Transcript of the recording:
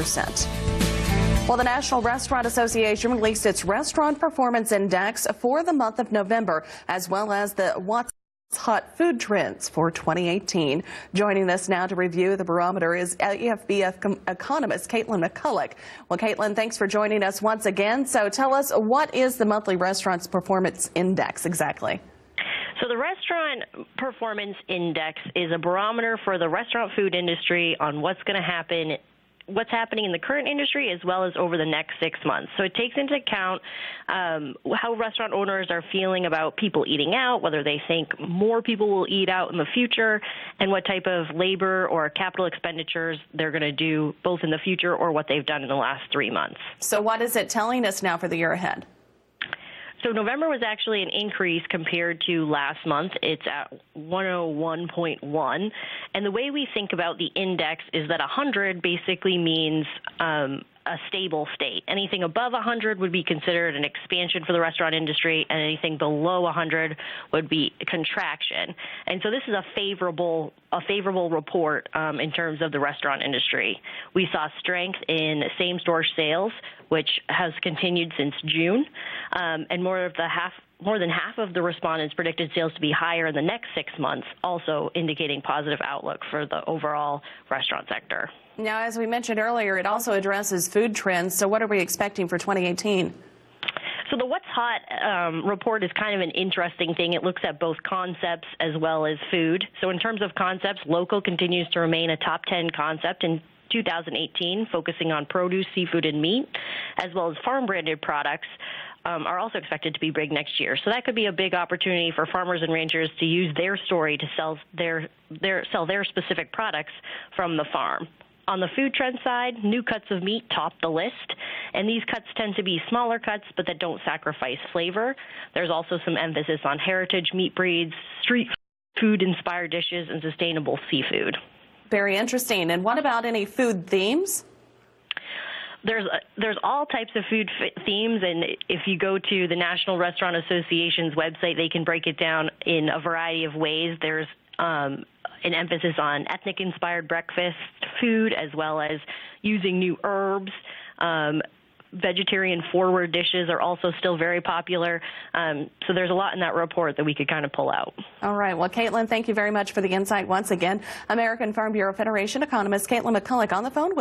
1%. Well, the National Restaurant Association released its Restaurant Performance Index for the month of November, as well as the What's Hot Food Trends for 2018. Joining us now to review the barometer is AFBF economist Caitlin McCulloch. Well, Caitlin, thanks for joining us once again. So tell us, what is the monthly Restaurants Performance Index exactly? So the Restaurant Performance Index is a barometer for the restaurant food industry on what's happening in the current industry as well as over the next 6 months. So it takes into account how restaurant owners are feeling about people eating out, whether they think more people will eat out in the future, and what type of labor or capital expenditures they're going to do both in the future or what they've done in the last 3 months. So what is it telling us now for the year ahead? So November was actually an increase compared to last month. It's at 101.1. And the way we think about the index is that 100 basically means a stable state. Anything above 100 would be considered an expansion for the restaurant industry, and anything below 100 would be a contraction. And so this is a favorable report in terms of the restaurant industry. We saw strength in same-store sales, which has continued since June, and more than half of the respondents predicted sales to be higher in the next 6 months, also indicating positive outlook for the overall restaurant sector. Now, as we mentioned earlier, it also addresses food trends. So what are we expecting for 2018? So the What's Hot report is kind of an interesting thing. It looks at both concepts as well as food. So in terms of concepts, local continues to remain a top 10 concept in 2018, focusing on produce, seafood, and meat, as well as farm-branded products are also expected to be big next year. So that could be a big opportunity for farmers and ranchers to use their story to sell their specific products from the farm. On the food trend side, new cuts of meat top the list, and these cuts tend to be smaller cuts but that don't sacrifice flavor. There's also some emphasis on heritage meat breeds, street food-inspired dishes, and sustainable seafood. Very interesting. And what about any food themes? There's all types of food themes, and if you go to the National Restaurant Association's website, they can break it down in a variety of ways. There's an emphasis on ethnic-inspired breakfast food, as well as using new herbs. Vegetarian-forward dishes are also still very popular. So there's a lot in that report that we could kind of pull out. All right. Well, Caitlin, thank you very much for the insight once again. American Farm Bureau Federation economist Caitlin McCulloch on the phone with